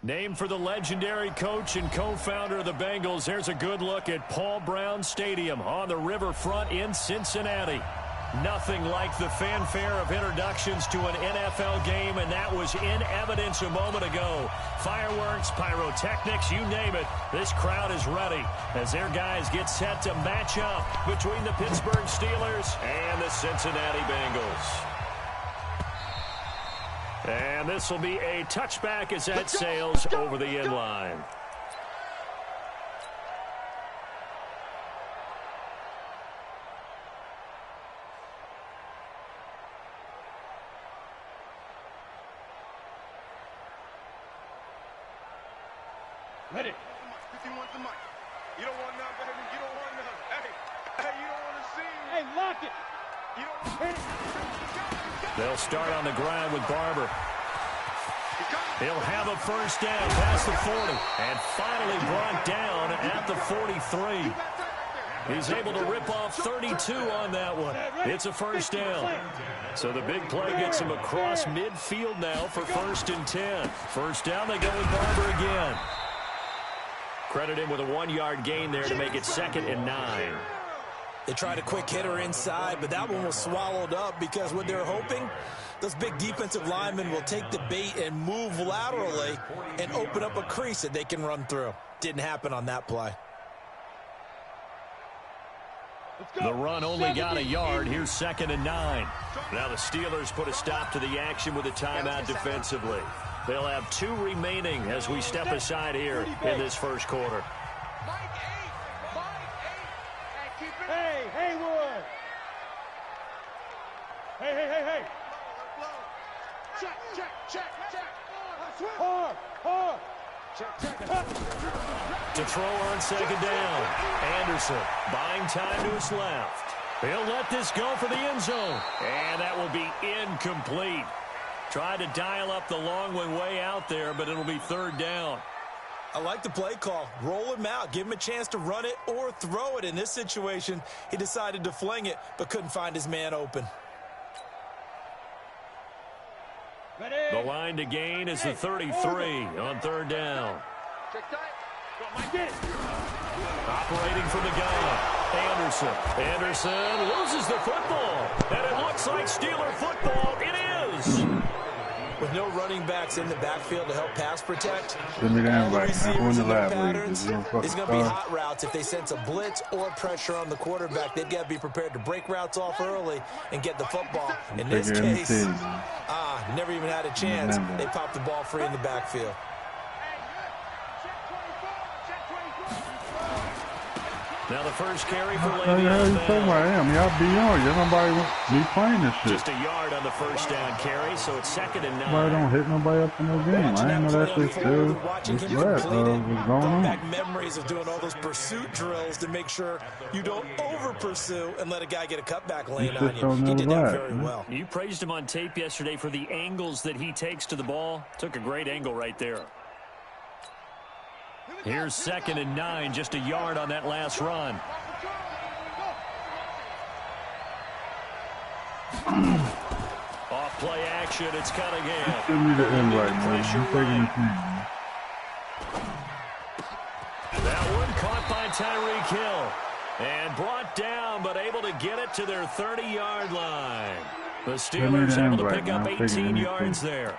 Named for the legendary coach and co-founder of the Bengals, here's a good look at Paul Brown Stadium on the riverfront in Cincinnati. Nothing like the fanfare of introductions to an NFL game, and that was in evidence a moment ago. Fireworks, pyrotechnics, you name it. This crowd is ready as their guys get set to match up between the Pittsburgh Steelers and the Cincinnati Bengals. And this will be a touchback as that sails over the end line. Ready. If you want the mic. You don't want none, baby. You don't want none. Hey, you don't want to see. Hey, lock it. You don't want it. They'll start on the ground with Barber. He'll have a first down past the 40 and finally brought down at the 43. He's able to rip off 32 on that one. It's a first down. So the big play gets him across midfield now for 1st and 10. First down, they go with Barber again. Credit him with a 1-yard gain there to make it 2nd and 9. They tried a quick hitter inside, but that one was swallowed up because what they're hoping, those big defensive linemen will take the bait and move laterally and open up a crease that they can run through. Didn't happen on that play. The run only got a yard. Here's 2nd and 9. Now the Steelers put a stop to the action with a timeout defensively. They'll have 2 remaining as we step aside here in this first quarter. Hey, Haywood! Hey! Check! Hard! Check. To throw on 2nd down. Anderson buying time to his left. He'll let this go for the end zone. And that will be incomplete. Tried to dial up the long one way out there, but it'll be 3rd down. I like the play call. Roll him out. Give him a chance to run it or throw it. In this situation, he decided to fling it, but couldn't find his man open. The line to gain is the 33 on 3rd down. Operating from the gun. Anderson loses the football. And it looks like Steeler football. It is. With no running backs in the backfield to help pass protect, Send me the all the invite, man. Go in receivers the in their lab, patterns, please. it's going to be hot routes. If they sense a blitz or pressure on the quarterback, they've got to be prepared to break routes off early and get the football. In this case, never even had a chance. They popped the ball free in the backfield. Now the first carry for Hey, Le'Veon you talking about him? Y'all be on. Y'all nobody be playing this shit. Just a yard on the first down carry, so it's 2nd and 9. Nobody don't hit nobody up in no game. I ain't know that shit still was left. What's going on? Back memories of doing all those pursuit drills to make sure you don't over-pursue and let a guy get a cutback lane on you. He did that very well. You praised him on tape yesterday for the angles that he takes to the ball. Took a great angle right there. Here's 2nd and 9, just a yard on that last run. Off play action, it's Cunningham. Give me the invite, man. I'm taking the thing. That one caught by Tyreek Hill. And brought down, but able to get it to their 30-yard line. The Steelers able to pick up 18 yards there.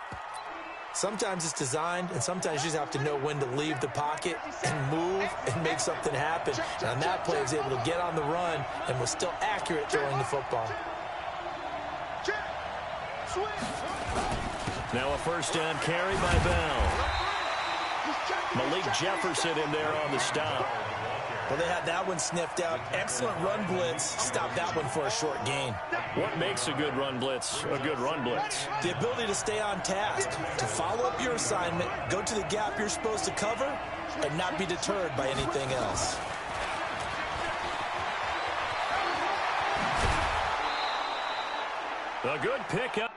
Sometimes it's designed, and sometimes you just have to know when to leave the pocket and move and make something happen. And on that play, he was able to get on the run and was still accurate throwing the football. Now a first down carry by Bell. Malik Jefferson in there on the stop. Well, they had that one sniffed out. Excellent run blitz. Stopped that one for a short gain. What makes a good run blitz a good run blitz? The ability to stay on task, to follow up your assignment, go to the gap you're supposed to cover, and not be deterred by anything else. A good pickup.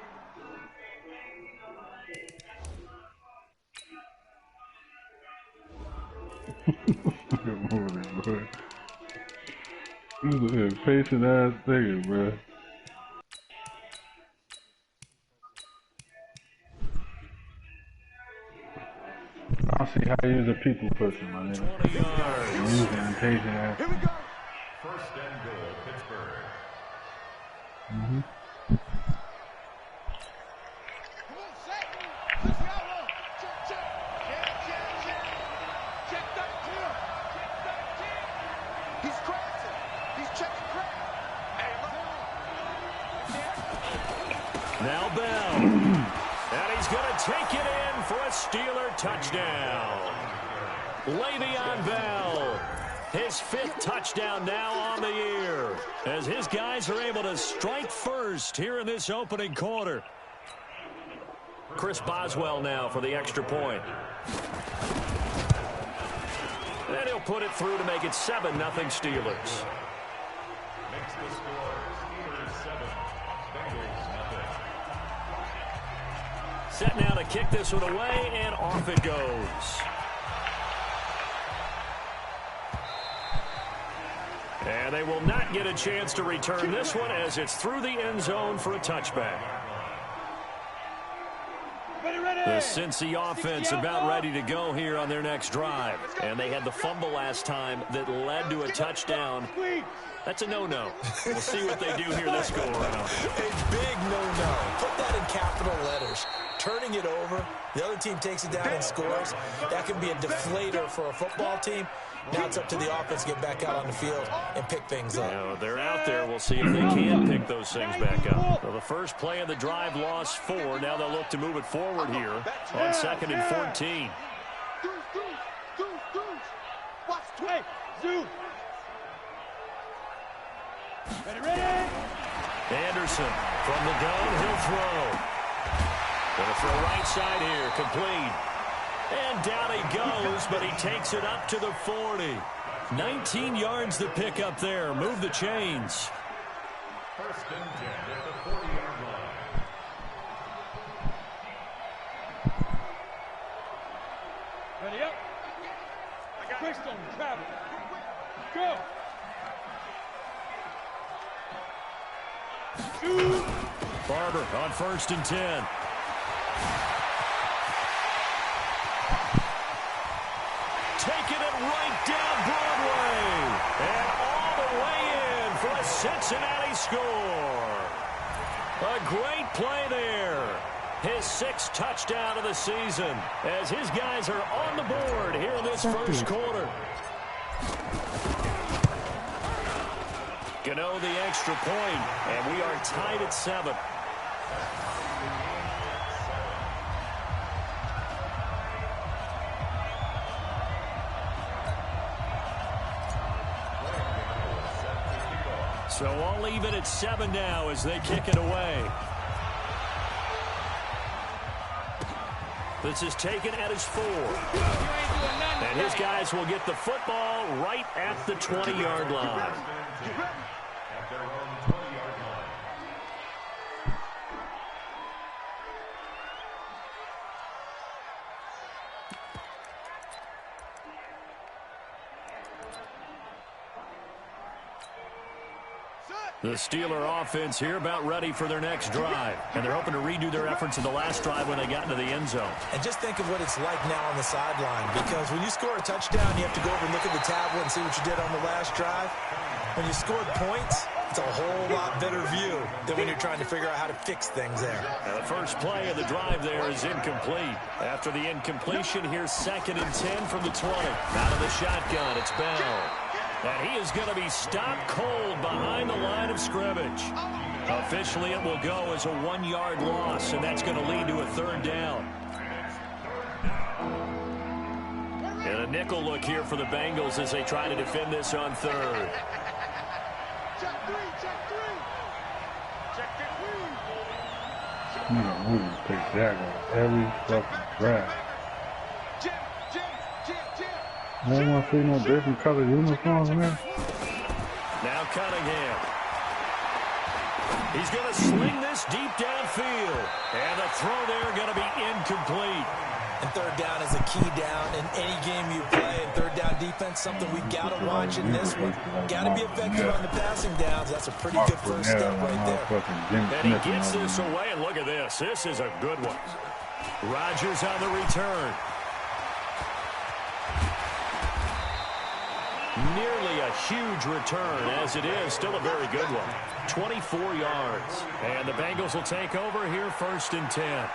This is a patient ass nigga, bro. see how you use a people person, my nigga. 20 yards. Using impatient ass. Here we go. First and goal, Pittsburgh. Mm-hmm. Come on, set. Let's go. Check, check. Check 13. Check 13. He's crashing. He's checking crack. Hey, look. Now Bell. And he's going to take it in for a Steeler touchdown. Le'Veon Bell. His 5th touchdown now on the year, as his guys are able to strike first here in this opening quarter. Chris Boswell now for the extra point. And he'll put it through to make it 7-0 Steelers. Makes the score Steelers 7, Bengals nothing. Set now to kick this one away, and off it goes. And they will not get a chance to return this one as it's through the end zone for a touchback. The Cincy offense about ready to go here on their next drive. And they had the fumble last time that led to a touchdown. That's a no-no. We'll see what they do here this go around. A big no-no. Put that in capital letters. Turning it over, the other team takes it down and scores. That can be a deflator for a football team. Now it's up to the offense to get back out on the field and pick things up. You know, they're out there. We'll see if they can pick those things back up. So the first play of the drive lost 4. Now they'll look to move it forward here on 2nd and 14. Watch 20. Zoom. Ready. Anderson from the gun. He'll throw. Going to throw right side here. Complete. And down he goes, but he takes it up to the 40. 19 yards to pick up there. Move the chains. First and 10 at the 40-yard line. Ready up. Crystal, travel. Go. Shoot. Barber on 1st and 10. Taking it right down Broadway. And all the way in for a Cincinnati score. A great play there. His 6th touchdown of the season as his guys are on the board here in this first quarter. Gano the extra point, and we are tied at 7. So all even at 7 now as they kick it away. This is taken at his 4. And his guys will get the football right at the 20-yard line. At their own 20-yard line. The Steeler offense here about ready for their next drive. And they're hoping to redo their efforts in the last drive when they got into the end zone. And just think of what it's like now on the sideline, because when you score a touchdown, you have to go over and look at the tablet and see what you did on the last drive. When you scored points, it's a whole lot better view than when you're trying to figure out how to fix things there. Now the first play of the drive there is incomplete. After the incompletion, here's 2nd and 10 from the 20. Out of the shotgun, it's Bell. And he is going to be stopped cold behind the line of scrimmage. Officially, it will go as a 1-yard loss, and that's going to lead to a 3rd down. And a nickel look here for the Bengals as they try to defend this on 3rd. Check 3. Check 3. Nigga, we just pick Jack on every fucking draft. I don't want to see no different color uniforms, man. Now Cunningham. He's going to sling this deep downfield. And the throw there going to be incomplete. And 3rd down is a key down in any game you play. And 3rd down defense, something we've got to watch in this one. Got to be effective on the passing downs. That's a pretty good first step right there. And he gets this away, and look at this. This is a good one. Rodgers on the return. Nearly a huge return, as it is still a very good one. 24 yards. And the Bengals will take over here, 1st and 10.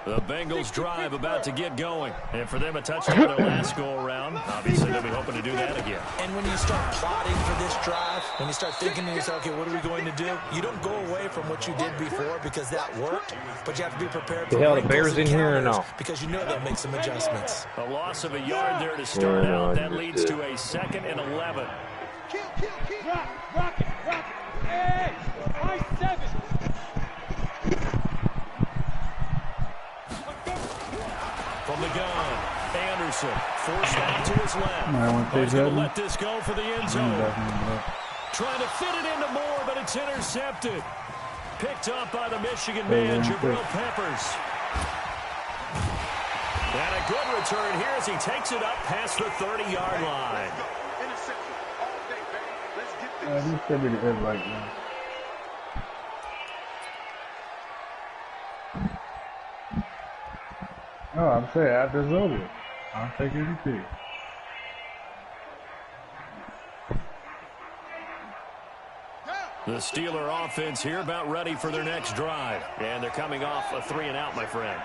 The Bengals drive about to get going. And for them, a touchdown their last go-around. Obviously, they'll be hoping to do that again. And when you start plotting for this drive, when you start thinking to yourself, okay, what are we going to do? You don't go away from what you did before because that worked, but you have to be prepared for the hell, the Bears in here or no? Because you know they'll make some adjustments. A loss of a yard there to start out. That leads to a 2nd and 11. Rock it. Hey, I-7. From the gun, Anderson forced out to his left. He's going to let this go for the end zone. Trying to fit it into Moore, but it's intercepted. Picked up by the Michigan man, Jabril Peppers. And a good return here as he takes it up past the 30-yard line. He should be the head right now. Oh, I'm saying after it's over, I'll take anything. The Steeler offense here about ready for their next drive. And they're coming off a 3-and-out, my friend.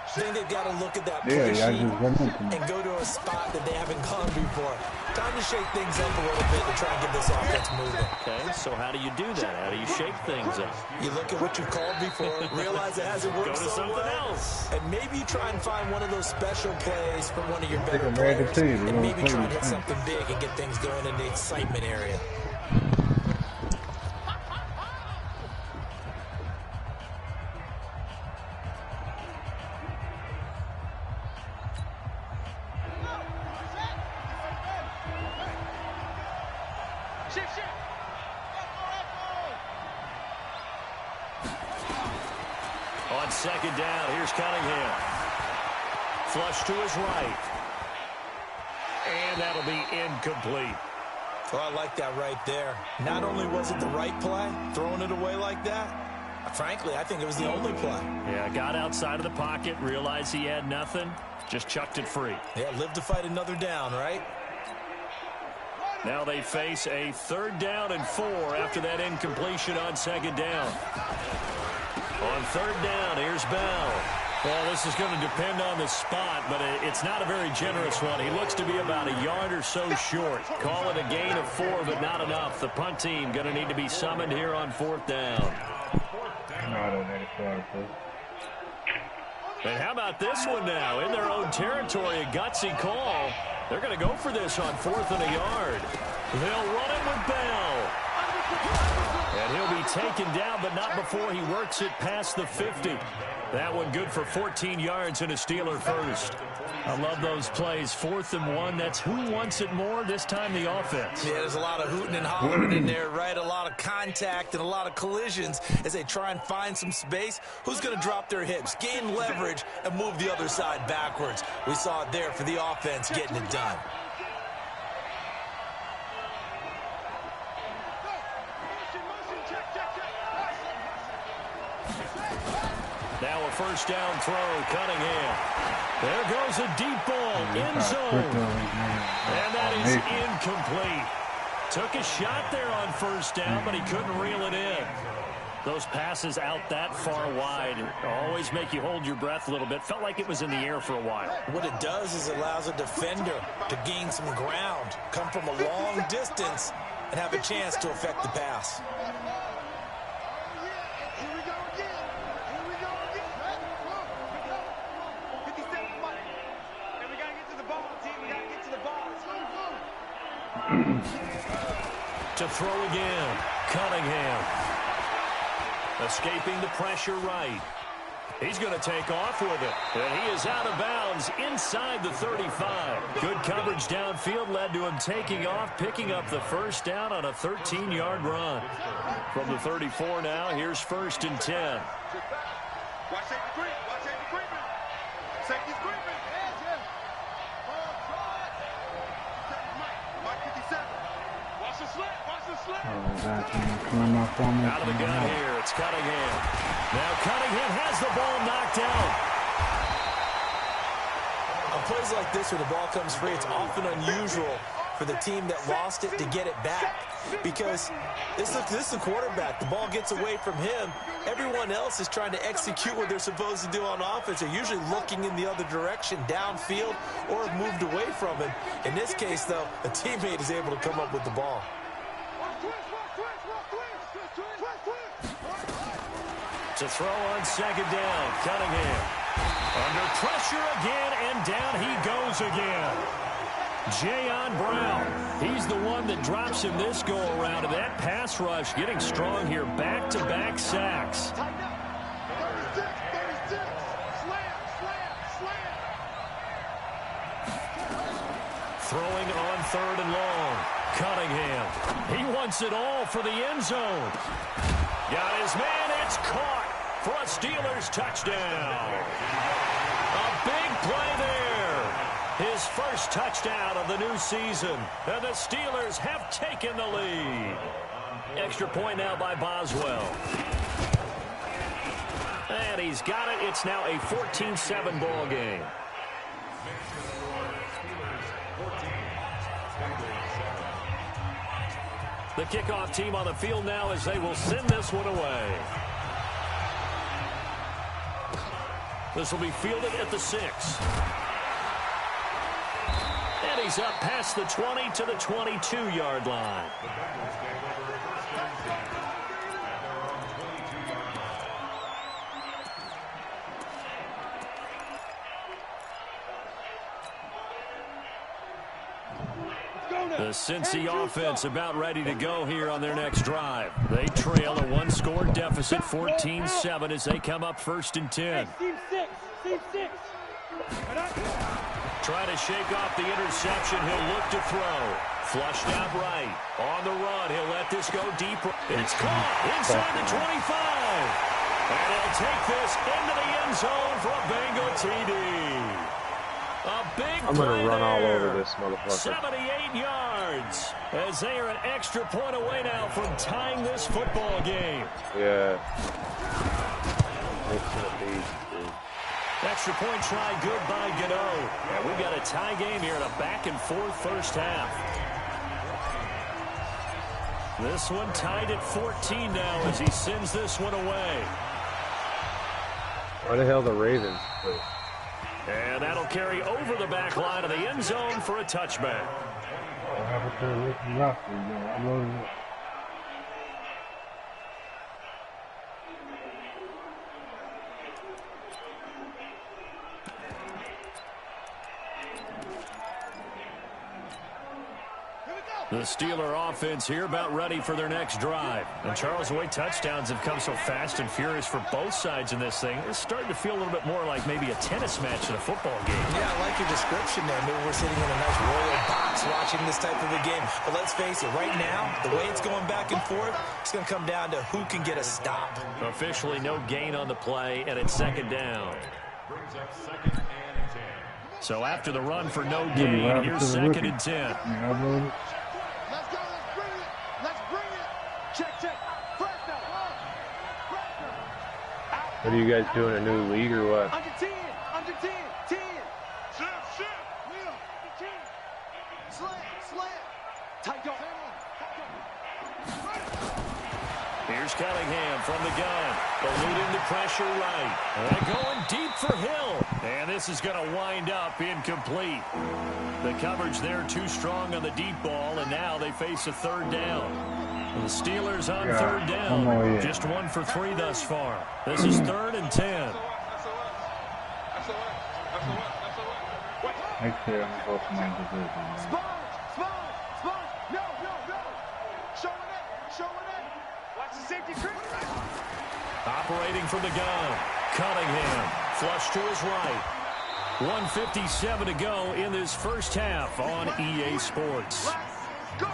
I think they've got to look at that play sheet and go to a spot that they haven't gone before. Time to shake things up a little bit to try and get this offense moving. Okay, so how do you do that? How do you shake things up? You look at what you called before, realize it hasn't worked Go to so something well, else. and maybe you try and find one of those special plays from one of your better players, and maybe try and hit something big and get things going in the excitement area. On 2nd down, here's Cunningham. Flush to his right. And that'll be incomplete. Well, I like that right there. Not only was it the right play, throwing it away like that, frankly, I think it was the only play. Yeah, got outside of the pocket, realized he had nothing, just chucked it free. Yeah, live to fight another down, right? Now they face a 3rd down and 4 after that incompletion on 2nd down. On 3rd down, here's Bell. Well, this is going to depend on the spot, but it's not a very generous one. He looks to be about a yard or so short. Call it a gain of 4, but not enough. The punt team going to need to be summoned here on 4th down. And how about this one now? In their own territory, a gutsy call. They're going to go for this on 4th and a yard. They'll run it with Bell. And he'll be taken down, but not before he works it past the 50. That one good for 14 yards and a Steeler first. I love those plays. 4th and 1. That's who wants it more, this time the offense. Yeah, there's a lot of hooting and hollering in there, right? A lot of contact and a lot of collisions as they try and find some space. Who's going to drop their hips, gain leverage, and move the other side backwards? We saw it there for the offense getting it done. Now a 1st down throw, Cunningham. There goes a deep ball, end zone. And that is incomplete. Took a shot there on 1st down, but he couldn't reel it in. Those passes out that far wide always make you hold your breath a little bit. Felt like it was in the air for a while. What it does is it allows a defender to gain some ground, come from a long distance, and have a chance to affect the pass. To throw again, Cunningham. Escaping the pressure right. He's going to take off with it. And he is out of bounds inside the 35. Good coverage downfield led to him taking off, picking up the 1st down on a 13-yard run. From the 34 now, here's 1st and 10. Watch safety creep. Watch safety creeping. Safety's creeping. Mike 57. Out of the gun here, it's Cunningham. Now Cunningham has the ball knocked out. On plays like this where the ball comes free, it's often unusual for the team that lost it to get it back. Because this is the quarterback. The ball gets away from him. Everyone else is trying to execute what they're supposed to do on offense. They're usually looking in the other direction, downfield, or have moved away from him. In this case, though, a teammate is able to come up with the ball. To throw on second down, Cunningham. Under pressure again, and down he goes again. Jayon Brown, he's the one that drops him this go-around. And that pass rush getting strong here. Back-to-back sacks. Throwing on third and long. Cunningham. He wants it all for the end zone. Got his man. It's caught for a Steelers touchdown. A big play there. His first touchdown of the new season. And the Steelers have taken the lead. Extra point now by Boswell. And he's got it. It's now a 14-7 ball game. The kickoff team on the field now as they will send this one away. This will be fielded at the 6. And he's up past the 20 to the 22-yard line. The Cincy offense about ready to go here on their next drive. They trail a one-score deficit, 14-7, as they come up 1st and 10. Try to shake off the interception. He'll look to throw. Flushed out right. On the run, he'll let this go deep. It's caught inside the 25. And he'll take this into the end zone for a Bengal TD. A big I'm going to run all over this motherfucker. 78 yards as they are an extra point away now from tying this football game. Yeah. Extra point try good by Gano. And we've got a tie game here in a back-and-forth first half. This one tied at 14 now as he sends this one away. Why the hell the Ravens? And that'll carry over the back line of the end zone for a touchback. The Steeler offense here about ready for their next drive. And Charles, the way touchdowns have come so fast and furious for both sides in this thing, it's starting to feel a little bit more like maybe a tennis match in a football game. Yeah, I like your description there. Maybe we're sitting in a nice royal box watching this type of a game. But let's face it, right now, the way it's going back and forth, it's going to come down to who can get a stop. Officially no gain on the play, and it's second down. Brings up 2nd and 10. So after the run for no gain, here's 2nd and 10. Let's go, let's bring it. Let's bring it. Check, check. First down. What are you guys doing, a new league or what? Under 10. Under 10. 10. Shit. Wheel. 10. Slam. Tight go. Here's Cunningham from the gun. Eluding the pressure right. And going deep for Hill. And this is going to wind up incomplete. The coverage there too strong on the deep ball, and now they face a third down. And the Steelers on third down. Just 1 for 3 thus far. This is 3rd and 10. Next year I'm going to my division. Sponge. No. Showing it. Watch the safety creep. Operating from the gun. Cunningham. Flush to his right. 1:57 to go in this first half on EA Sports. Let's go.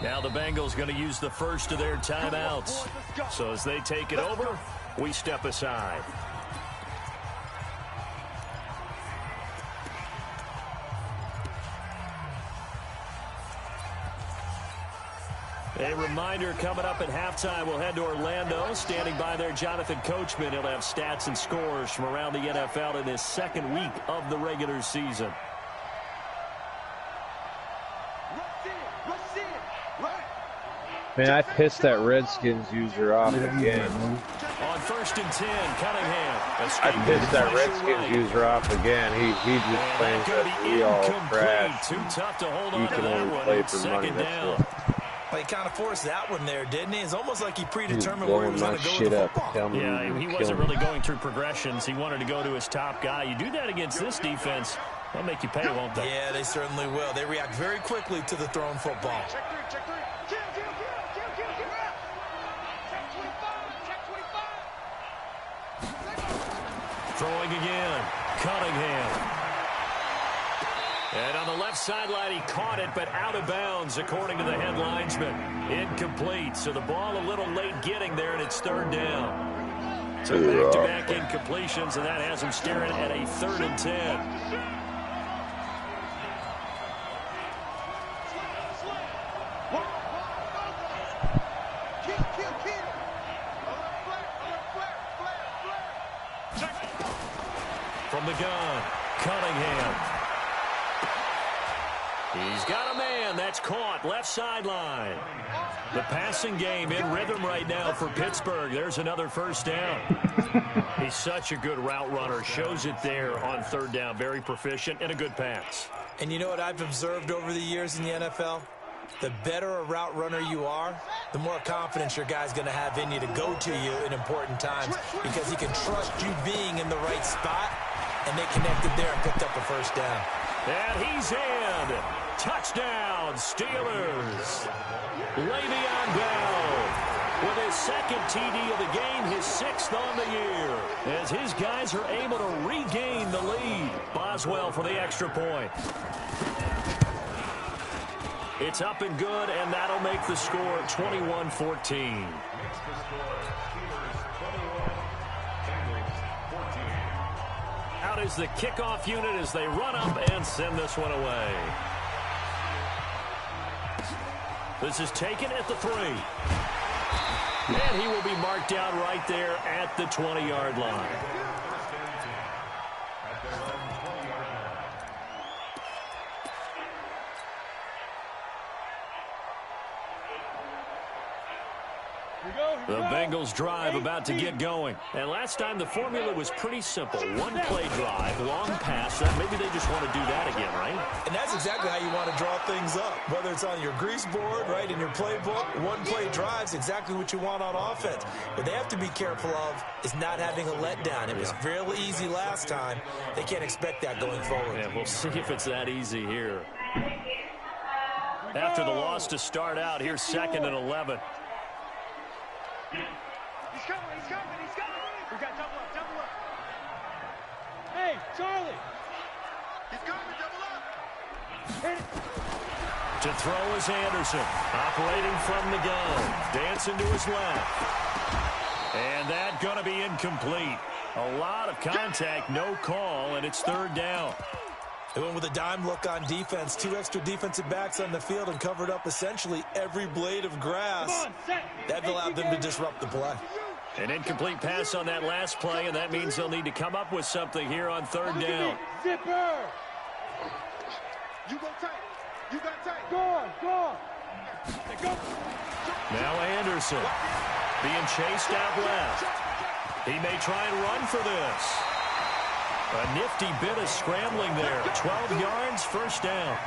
Now the Bengals going to use the first of their timeouts. So as they take it over, we step aside. A reminder coming up at halftime, we'll head to Orlando. Standing by there, Jonathan Coachman. He'll have stats and scores from around the NFL in his second week of the regular season. Man, I pissed that Redskins user off again. On 1st and 10, Cunningham. I pissed that Redskins user off again. He just claims that we all trash. Too tough to hold on He to can that only one. play It's for money. second That's down. what. Well, he kind of forced that one there, didn't he? It's almost like he predetermined He's where he was blowing going my to go with shit the up. football. Tell me Yeah, you he kill wasn't me. really going through progressions. He wanted to go to his top guy. You do that against this defense, they'll make you pay, won't they? Yeah, they certainly will. They react very quickly to the thrown football. Check 3, check 3. Kill. Check 25. Throwing again. Cunningham. And on the left sideline, he caught it, but out of bounds, according to the head linesman. Incomplete. So the ball a little late getting there, and it's third down. So back-to-back incompletions, and that has him staring at a 3rd and 10. From the gun, Cunningham. He's got a man. That's caught. Left sideline. The passing game in rhythm right now for Pittsburgh. There's another first down. He's such a good route runner. Shows it there on 3rd down. Very proficient and a good pass. And you know what I've observed over the years in the NFL? The better a route runner you are, the more confidence your guy's going to have in you to go to you in important times because he can trust you being in the right spot, and they connected there and picked up a first down. And he's in. Touchdown, Steelers. Le'Veon Bell with his 2nd TD of the game, his 6th on the year, as his guys are able to regain the lead. Boswell for the extra point. It's up and good, and that'll make the score 21-14. Out is the kickoff unit as they run up and send this one away. This is taken at the 3. And he will be marked down right there at the 20-yard line. The Bengals drive about to get going. And last time the formula was pretty simple. One play drive, long pass. Maybe they just want to do that again, right? And that's exactly how you want to draw things up. Whether it's on your grease board, right, in your playbook, one play drive's exactly what you want on offense. What they have to be careful of is not having a letdown. It was fairly easy last time. They can't expect that going forward. Yeah, we'll see if it's that easy here. After the loss to start out, here's 2nd and 11. He's coming. We got double up. Hey, Charlie. He's coming, double up. Hit it. To throw is Anderson, operating from the gun. Dancing to his left. And that going to be incomplete. A lot of contact, no call, and it's 3rd down. They went with a dime look on defense. 2 extra defensive backs on the field and covered up essentially every blade of grass. That allowed them to disrupt the play. An incomplete pass on that last play, and that means they'll need to come up with something here on 3rd down. Zipper. You go tight. You got tight. Go. Now Anderson being chased out left. He may try and run for this. A nifty bit of scrambling there. 12 yards, first down.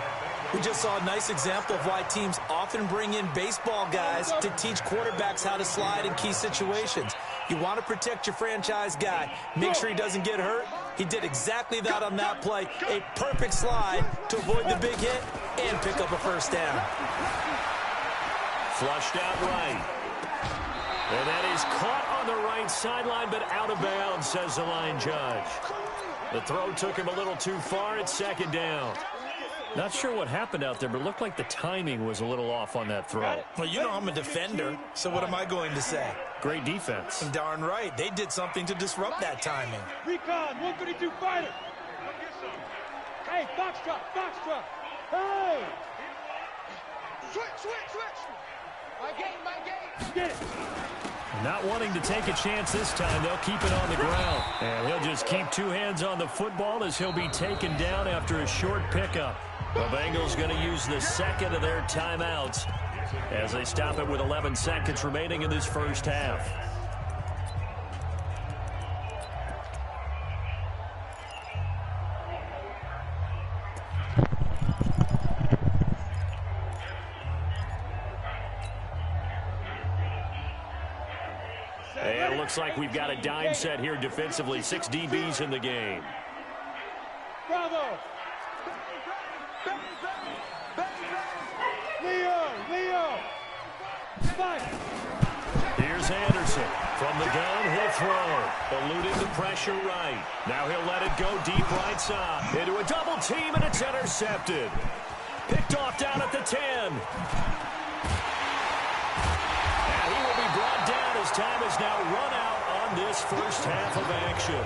We just saw a nice example of why teams often bring in baseball guys to teach quarterbacks how to slide in key situations. You want to protect your franchise guy. Make sure he doesn't get hurt. He did exactly that on that play. A perfect slide to avoid the big hit and pick up a first down. Flushed out right. And that is caught on the right sideline, but out of bounds, says the line judge. The throw took him a little too far. It's 2nd down. Not sure what happened out there, but it looked like the timing was a little off on that throw. Well, you know I'm a defender, so what am I going to say? Great defense. Darn right. They did something to disrupt that timing. Recon, 132 fighter. Hey, foxtrot. Hey! Switch. Not wanting to take a chance this time, they'll keep it on the ground. And he'll just keep two hands on the football as he'll be taken down after a short pickup. The Bengals going to use the second of their timeouts as they stop it with 11 seconds remaining in this first half. And it looks like we've got a dime set here defensively. 6 DBs in the game. Bravo! Leo! Fight! Here's Anderson. From the gun, he'll throw. Eluding the pressure right. Now he'll let it go deep right side. Into a double team, and it's intercepted. Picked off down at the 10. And he will be brought down as time is now run out on this first half of action.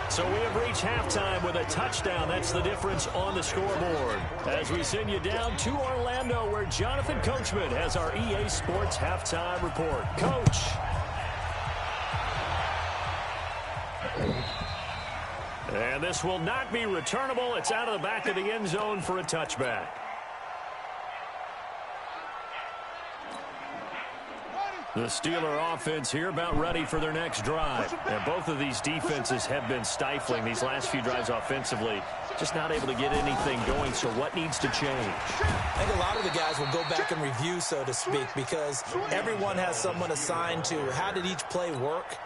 So we have reached halftime with a touchdown. That's the difference on the scoreboard. As we send you down to Orlando, where Jonathan Coachman has our EA Sports halftime report. Coach. And this will not be returnable. It's out of the back of the end zone for a touchback. The Steeler offense here about ready for their next drive. And both of these defenses have been stifling these last few drives offensively. Just not able to get anything going, so what needs to change? I think a lot of the guys will go back and review, so to speak, because everyone has someone assigned to how did each play work.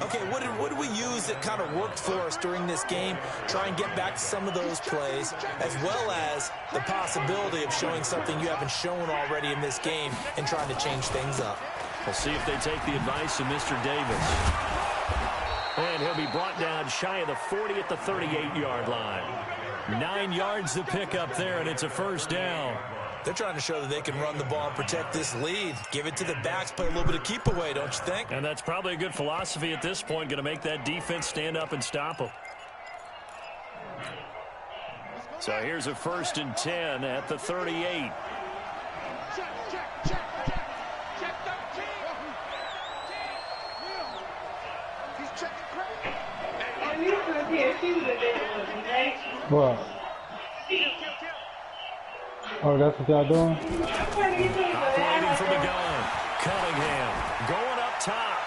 Okay, what did we use that kind of worked for us during this game? Try and get back to some of those plays, as well as the possibility of showing something you haven't shown already in this game and trying to change things up. We'll see if they take the advice of Mr. Davis. And he'll be brought down shy of the 40 at the 38-yard line. 9 yards to pick up there, and it's a first down. They're trying to show that they can run the ball and protect this lead. Give it to the backs, play a little bit of keep away, don't you think? And that's probably a good philosophy at this point, going to make that defense stand up and stop them. So here's a 1st and 10 at the 38. What? Oh, that's what y'all doing? Operating from the gun. Cunningham going up top.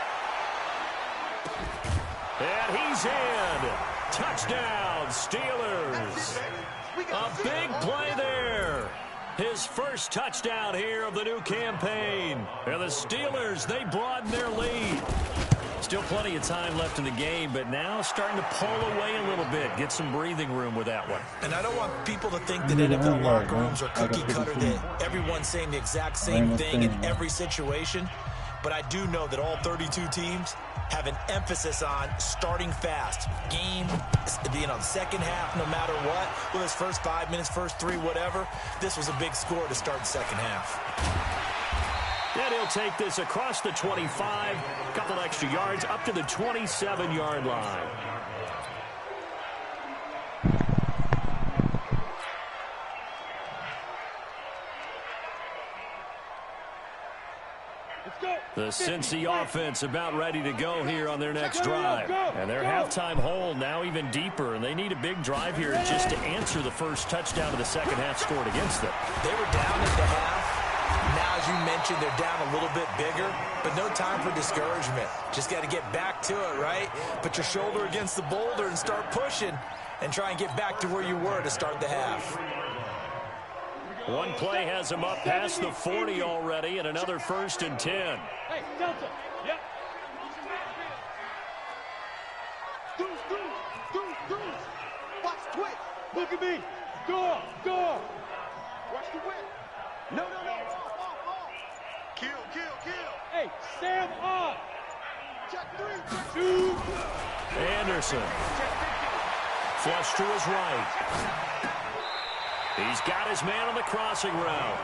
And he's in. Touchdown, Steelers. A big play there. His first touchdown here of the new campaign. And the Steelers, they broaden their lead. Still plenty of time left in the game, but now starting to pull away a little bit. Get some breathing room with that one. And I don't want people to think that NFL locker rooms are cookie cutter, that everyone's saying the exact same thing in every situation. But I do know that all 32 teams have an emphasis on starting fast. Game, the second half, no matter what. Well, his first 5 minutes, first 3, whatever. This was a big score to start the second half. And he'll take this across the 25, a couple extra yards, up to the 27-yard line. The Cincy offense about ready to go here on their next drive. And their halftime hole now even deeper, and they need a big drive here just to answer the first touchdown of the second half scored against them. They were down at the half. Now, as you mentioned, they're down a little bit bigger, but no time for discouragement. Just got to get back to it, right? Put your shoulder against the boulder and start pushing and try and get back to where you were to start the half. One play has him up past the 40 already, and another 1st and 10. Hey, Delta. Yep. Deuce. Watch twitch. Look at me. Go. Watch the whip. No. Off. Kill. Hey, Sam off. Check 3. 2. Anderson. Flush to his right. He's got his man on the crossing route.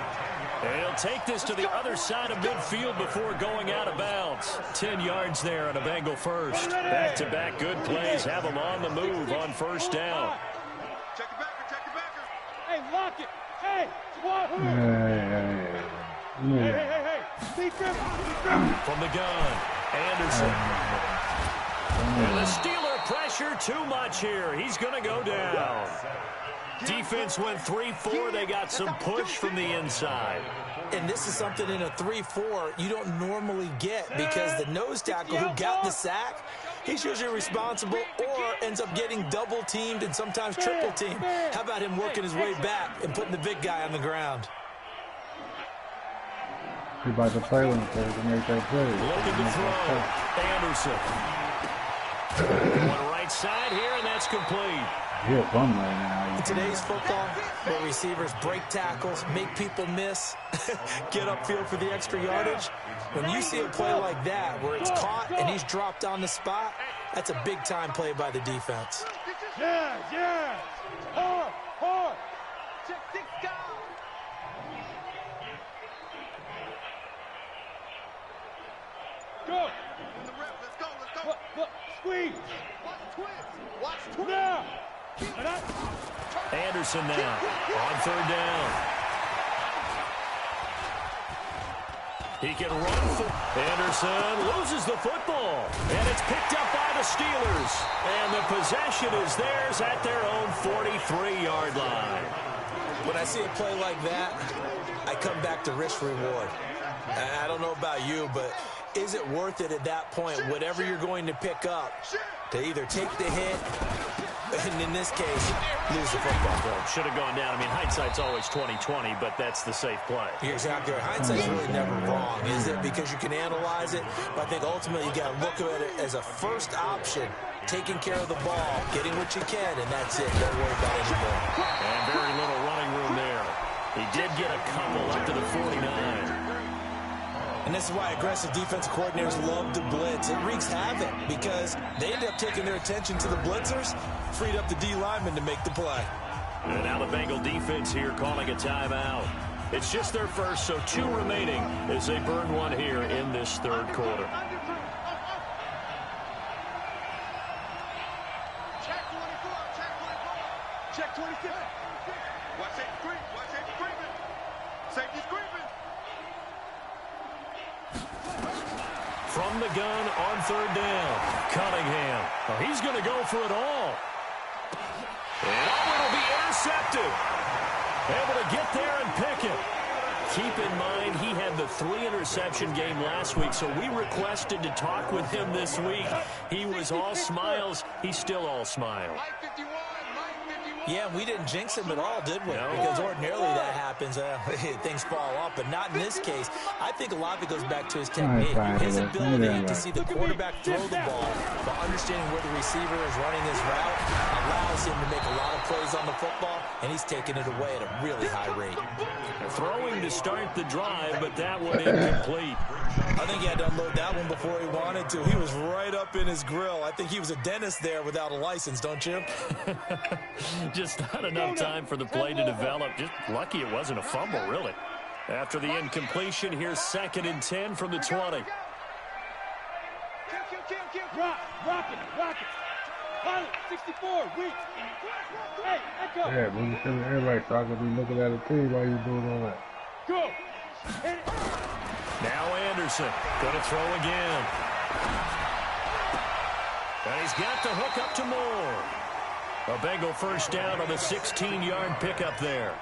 And he'll take this to the other side of midfield before going out of bounds. 10 yards there on a Bengal first. Back-to-back good plays have him on the move on first down. Check the backer. Hey, lock it. Hey, squad. Hey. From the gun, Anderson. And the Steeler pressure too much here. He's going to go down. Defense went 3-4. They got some push from the inside. And this is something in a 3-4 you don't normally get because the nose tackle who got the sack, he's usually responsible or ends up getting double-teamed and sometimes triple-teamed. How about him working his way back and putting the big guy on the ground? He's about to play with him so he can make that play. Looking to throw. Anderson. One right side here, and that's complete. He's fun right now. In today's football, where receivers break tackles, make people miss, get upfield for the extra yardage, when you see a play like that where it's caught and he's dropped on the spot, that's a big-time play by the defense. Yeah. Hard. Check 6 guys. Go. Let's go. Look. Squeeze. Watch twist. Now. Anderson now on 3rd down. He can run for Anderson, loses the football, and it's picked up by the Steelers. And the possession is theirs at their own 43-yard line. When I see a play like that, I come back to risk-reward. I don't know about you, but is it worth it at that point, whatever you're going to pick up, to either take the hit, and in this case, lose the football? Well, should have gone down. I mean, hindsight's always 20/20, but that's the safe play. You're exactly right. Hindsight's really never wrong, is it? Because you can analyze it, but I think ultimately you got to look at it as a first option, taking care of the ball, getting what you can, and that's it. Don't worry about it anymore. And very little running room there. He did get a couple up to the 49. And this is why aggressive defensive coordinators love to blitz. It wreaks havoc because they end up taking their attention to the blitzers, freed up the D lineman to make the play. And now the Bengal defense here calling a timeout. It's just their first, so 2 remaining as they burn one here in this 3rd quarter. Check 26. Watch it creeping. Safety's creeping. From the gun on 3rd down, Cunningham. Oh, he's going to go for it all. And it'll be intercepted. Able to get there and pick it. Keep in mind, he had the 3-interception game last week, so we requested to talk with him this week. He was all smiles. He's still all smiles. Yeah, we didn't jinx him at all, did we? No. Because ordinarily that happens. Things fall off, but not in this case. I think a lot of it goes back to his technique. His ability to see the quarterback throw the ball, but understanding where the receiver is running his route allows him to make a lot of plays on the football, and he's taking it away at a really high rate. Throwing to start the drive, but that one incomplete. I think he had to unload that one before he wanted to. He was right up in his grill. I think he was a dentist there without a license, don't you? Just not enough time for the play to develop. Just lucky it wasn't a fumble, really. After the incompletion, here's 2nd and 10 from the 20. Rock it. Pilot, 64, weak. Hey, echo. Yeah, but you telling everybody so I can be looking at a team while you doing all that. Go. Hit it. Now Anderson going to throw again. And he's got the hook up to Moore. A Bengal first down on the 16-yard pickup there.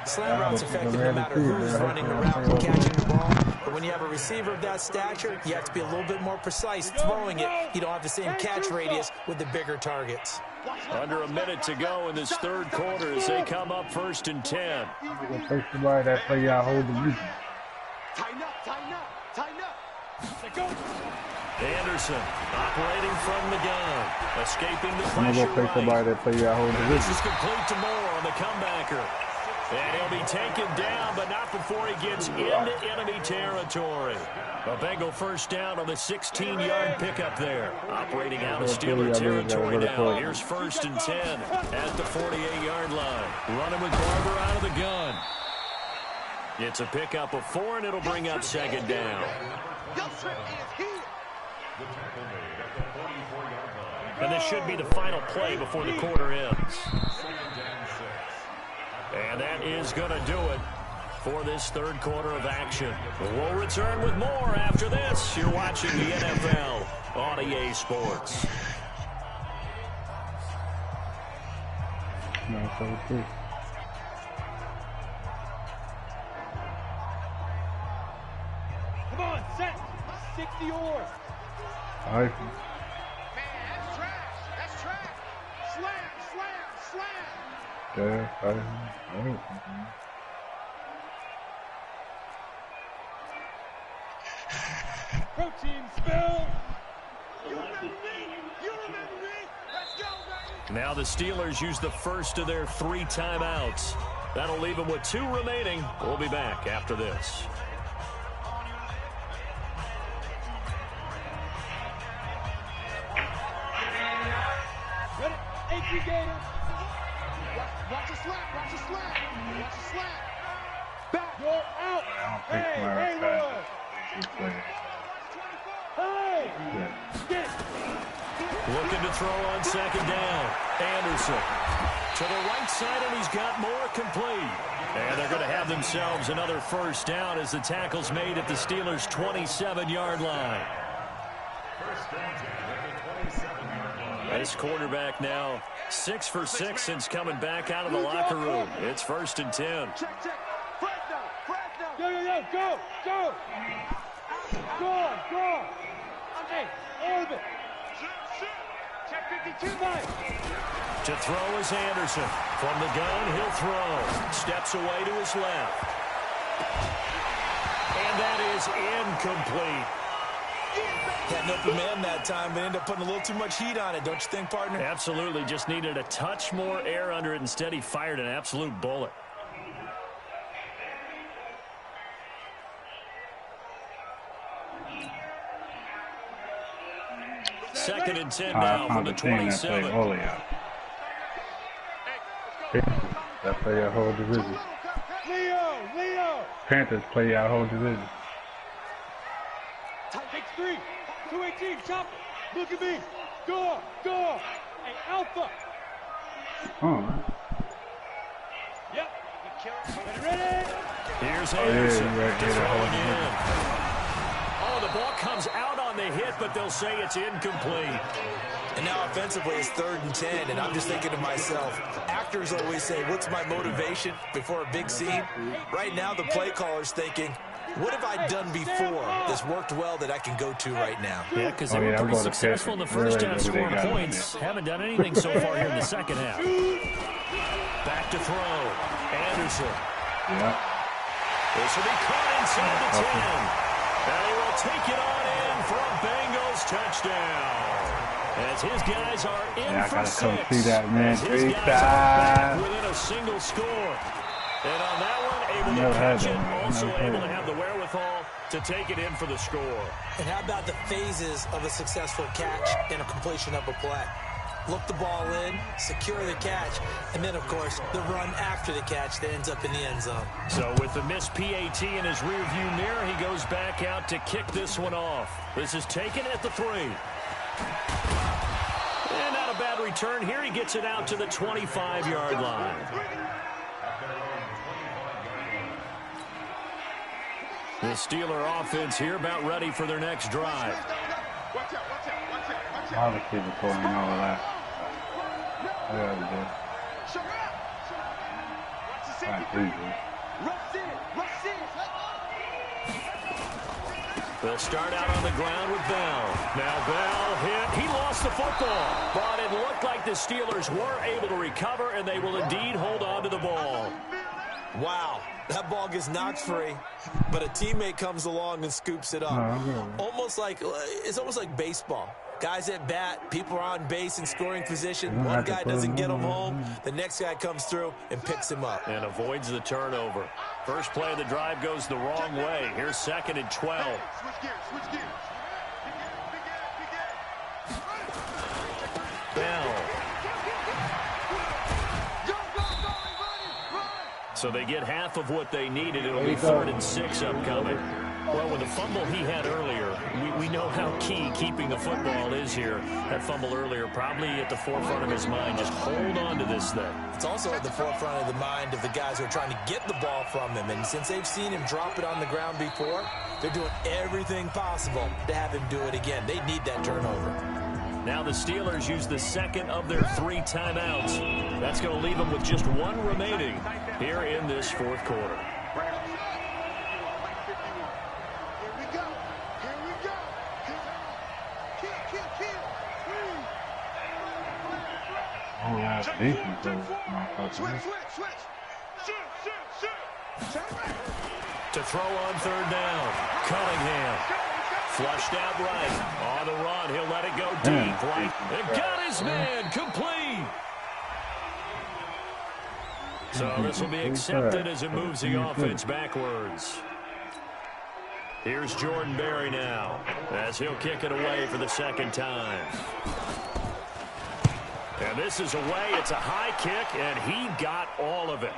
Slant route's effective no matter who's running the route and catching the ball. But when you have a receiver of that stature, you have to be a little bit more precise throwing it. You don't have the same catch radius with the bigger targets. Under a minute to go in this 3rd quarter as they come up 1st and 10. Take somebody that play y'all hold the region. Tighten up. Let go. Anderson operating from the gun. Escaping the I'm pressure going to take somebody that play y'all hold the This region. is complete to Moore on the comebacker. And he'll be taken down, but not before he gets into enemy territory. A Bengal first down on the 16-yard pickup there. Operating out of Steeler territory now. Here's 1st and 10 at the 48-yard line. Running with Barber out of the gun. It's a pickup of 4, and it'll bring up 2nd down. And this should be the final play before the quarter ends. And that is going to do it for this third quarter of action. We'll return with more after this. You're watching the NFL on EA Sports. No, so too. Come on, set. 60 yours. All right. Man, that's trash. That's trash. Slam, slam, slam. Yeah, all right. Protein spill. You remember me? You remember me? Let's go, baby. Now the Steelers use the first of their 3 timeouts. That'll leave them with 2 remaining. We'll be back after this. Ready? AP Gator. Watch the slap. Watch the slap. Watch the slap. Back. Go out. I don't think Hey, Kamara Lord. Hey. Get it. Looking to throw on second down. Anderson to the right side, and he's got more complete. And they're going to have themselves another first down as the tackle's made at the Steelers' 27-yard line. This quarterback now 6 for 6 since coming back out of the locker room. It's 1st and 10. Check. Fresno. Yo. Go. Go. Hey, orbit. Check 52. Nice. To throw is Anderson. From the gun, he'll throw. Steps away to his left. And that is incomplete. Had an open man that time, but ended up putting a little too much heat on it, don't you think, partner? Absolutely. Just needed a touch more air under it. Instead, he fired an absolute bullet. Second and 10 now from the 27. That play our whole division. Leo. Panthers play our whole division. Take 3. 218. Chop it. Look at me. Go. Hey, Alpha. Yep. Ready? Here's Anderson right to here, throw again. Oh, the ball comes out on the hit, but they'll say it's incomplete. And now offensively it's 3rd and 10, and I'm just thinking to myself, actors always say, what's my motivation before a big scene? Right now the play caller's thinking, what have I done before that's worked well that I can go to right now? Yeah, because they were pretty successful in the first half scoring points. Haven't done anything so far here in the second half. Back to throw. Anderson. Yeah. This will be caught inside the 10. And he will take it on in for a Bengals touchdown. As his guys are in for 6. Come see that, man. As his guys are back within a single score. And on that one, able to catch it, also able to have the wherewithal to take it in for the score. And how about the phases of a successful catch and a completion of a play? Look the ball in, secure the catch, and then, of course, the run after the catch that ends up in the end zone. So with the missed PAT in his rearview mirror, he goes back out to kick this one off. This is taken at the 3. And not a bad return here. He gets it out to the 25-yard line. The Steeler offense here about ready for their next drive. Obviously, recording all of that. They'll start out on the ground with Bell. Now Bell hit. He lost the football. But it looked like the Steelers were able to recover, and they will indeed hold on to the ball. Wow, that ball gets knocked free, but a teammate comes along and scoops it up. It's almost like baseball. Guys at bat, people are on base in scoring position. One guy doesn't get him home. The next guy comes through and picks him up. And avoids the turnover. First play of the drive goes the wrong way. Here's 2nd and 12. Switch gears. Bell. So they get half of what they needed. It'll be 3rd and 6 upcoming. Well, with the fumble he had earlier, we know how key keeping the football is here. That fumble earlier probably at the forefront of his mind. Just hold on to this thing. It's also at the forefront of the mind of the guys who are trying to get the ball from him. And since they've seen him drop it on the ground before, they're doing everything possible to have him do it again. They need that turnover. Now the Steelers use the second of their 3 timeouts. That's going to leave them with just 1 remaining here in this fourth quarter. To throw on third down, Cunningham. Flushed out right. On the run, he'll let it go deep. Right. It got his man complete. So this will be accepted as it moves the offense backwards. Here's Jordan Berry now as he'll kick it away for the second time. And this is away. It's a high kick, and he got all of it.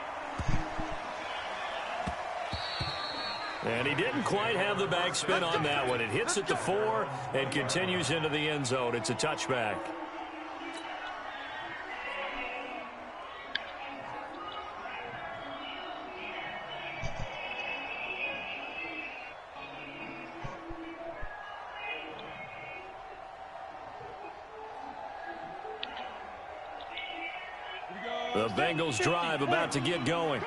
And he didn't quite have the backspin on that one. It hits at the 4 and continues into the end zone. It's a touchback. The Bengals drive about to get going.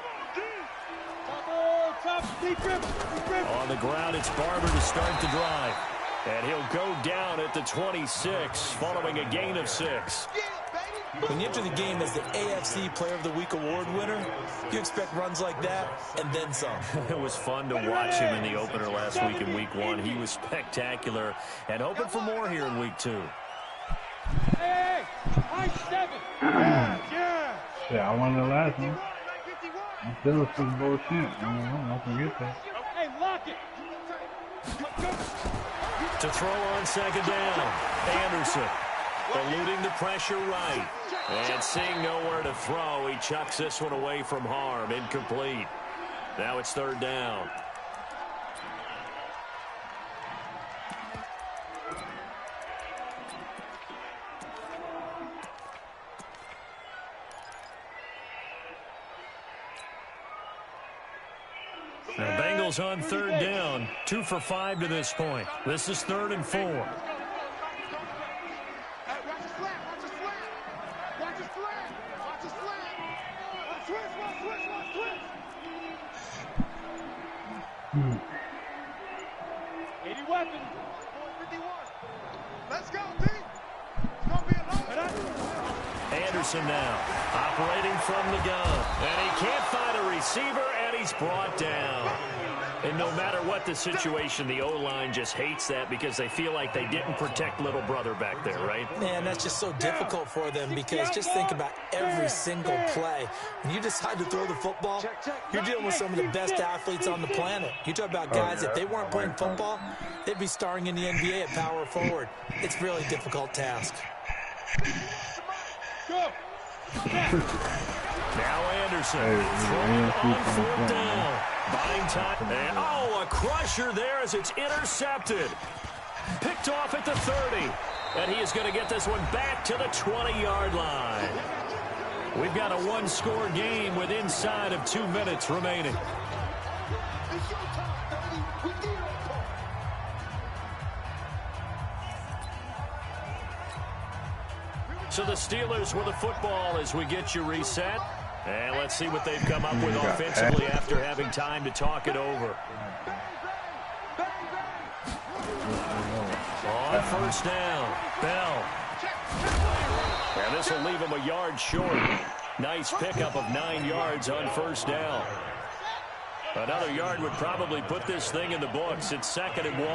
On the ground, it's Barber to start the drive. And he'll go down at the 26, following a gain of 6. When you enter the game as the AFC Player of the Week award winner, you expect runs like that and then some. It was fun to watch him in the opener last week in Week 1. He was spectacular, and hoping for more here in Week 2. Hey, high 7. Yeah. Yeah, I wanted the last one. I'm still some bullshit. Don't forget that. Hey, lock it. To throw on second down, Anderson eluding the pressure right. And seeing nowhere to throw, he chucks this one away from harm. Incomplete. Now it's third down. The Bengals on third down, 2 for 5 to this point. This is 3rd and 4. Anderson now operating from the gun, and he can't find a receiver, and he's brought down. And no matter what the situation, the O-line just hates that because they feel like they didn't protect little brother back there, right? Man, that's just so difficult for them because just think about every single play. When you decide to throw the football, you're dealing with some of the best athletes on the planet. You talk about guys, if they weren't playing football, they'd be starring in the NBA at power forward. It's a really difficult task. Now Anderson throwing on fourth down. Buying time. And, a crusher there as it's intercepted. Picked off at the 30. And he is going to get this one back to the 20-yard line. We've got a one-score game with inside of 2 minutes remaining. So the Steelers with the football as we get you reset. And let's see what they've come up with offensively after having time to talk it over. On first down, Bell. And this will leave him a yard short. Nice pickup of 9 yards on first down. Another yard would probably put this thing in the books. It's 2nd and 1.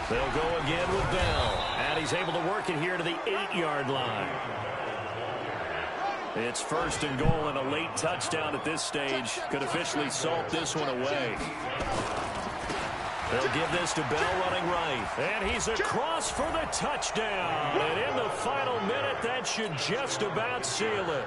They'll go again with Bell. And he's able to work it here to the 8-yard line. It's 1st and goal and a late touchdown at this stage. Could officially salt this one away. They'll give this to Bell running right. And he's across for the touchdown. And in the final minute, that should just about seal it.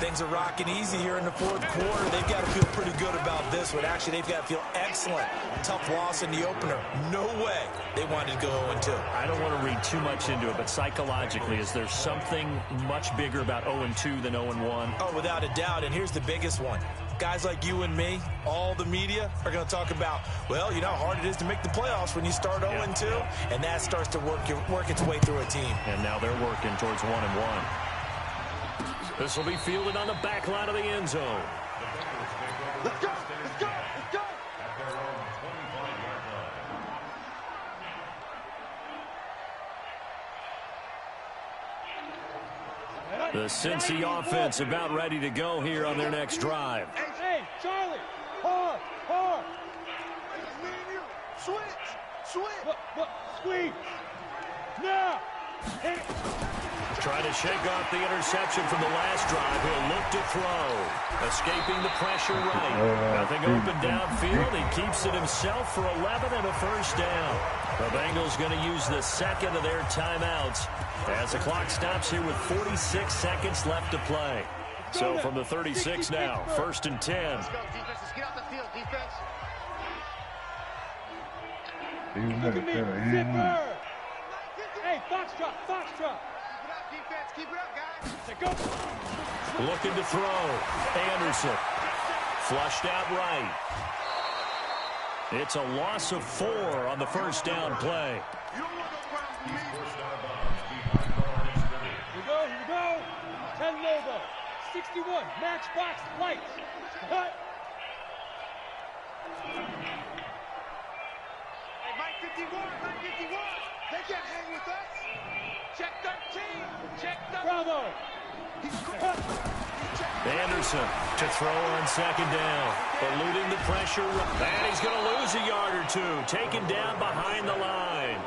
Things are rocking easy here in the fourth quarter. They've got to feel pretty good about this one. Actually, they've got to feel excellent. Tough loss in the opener. No way they wanted to go 0-2. I don't want to read too much into it, but psychologically, is there something much bigger about 0-2 than 0-1? Oh, without a doubt, and here's the biggest one. Guys like you and me, all the media, are going to talk about, well, you know how hard it is to make the playoffs when you start 0-2, and that starts to work its way through a team. And now they're working towards 1-1. This will be fielded on the back line of the end zone. Let's go! Let's go! Let's go! The Cincy offense about ready to go here on their next drive. Hey, Charlie! Hard! Hard! Me and you! Switch! Switch! Squeeze! Now! Hit it! Trying to shake off the interception from the last drive. He'll look to throw. Escaping the pressure right. Nothing open downfield. He keeps it himself for 11 and a first down. The Bengals going to use the second of their timeouts as the clock stops here with 46 seconds left to play. So from the 36 now, 1st and 10. Let's go, defense. Let's get out the field, defense. Look at me, zipper! Hey, foxtrot, foxtrot! Keep it up, defense. Keep it up, guys. Go. Looking to throw. Anderson. Flushed out right. It's a loss of 4 on the first down play. You don't want no problem with me. Here we go. 10 logo. 61, matchbox lights. Cut. Hey, Mike 51, Mike 51. They can't hang with us. Check 13. Check 13. Bravo. Anderson to throw on second down. Eluding the pressure. And he's going to lose a yard or two. Taken down behind the line.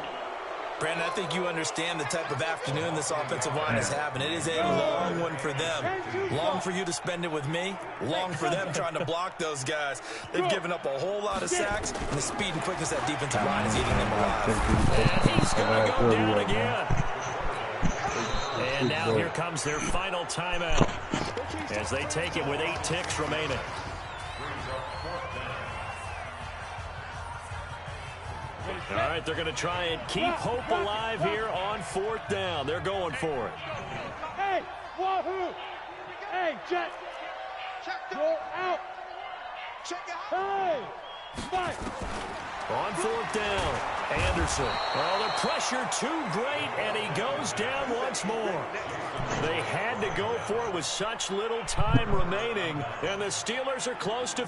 Brandon, I think you understand the type of afternoon this offensive line is having. It is a long one for them. Long for you to spend it with me. Long for them trying to block those guys. They've given up a whole lot of sacks, and the speed and quickness that defensive line is eating them alive. And he's going to go down again. And now here comes their final timeout as they take it with 8 ticks remaining. All right, they're going to try and keep hope alive here on 4th down. They're going for it. Hey, wahoo! Hey, Jet! Go out! Hey! Mike! On 4th down, Anderson. Oh, the pressure too great, and he goes down once more. They had to go for it with such little time remaining, and the Steelers are close to...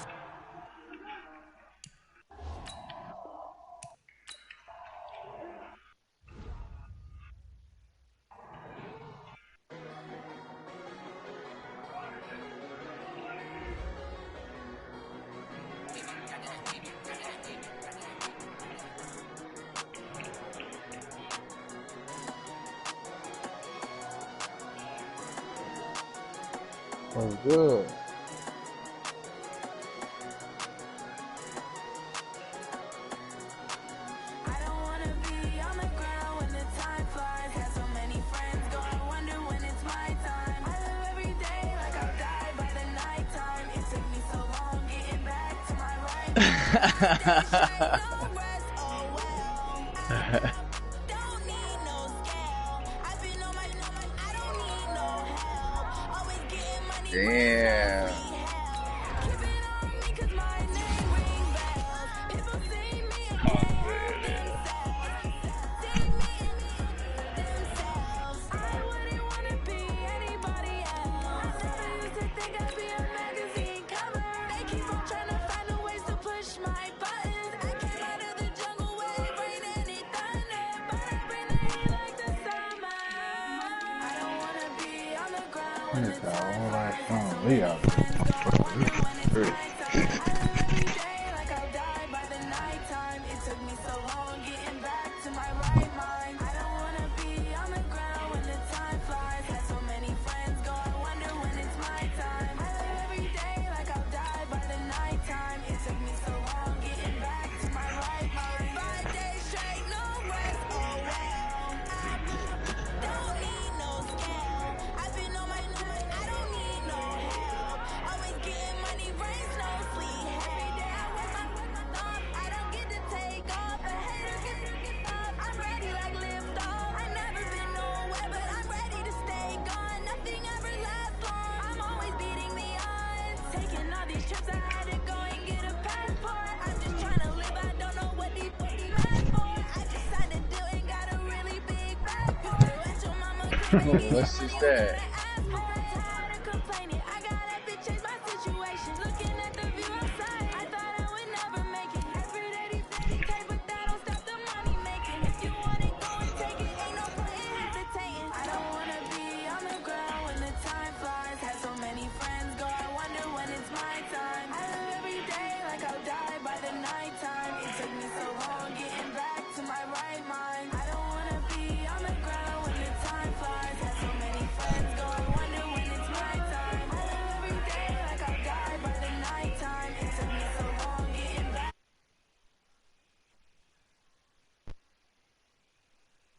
Oh, good. Damn. Oh, what's just that?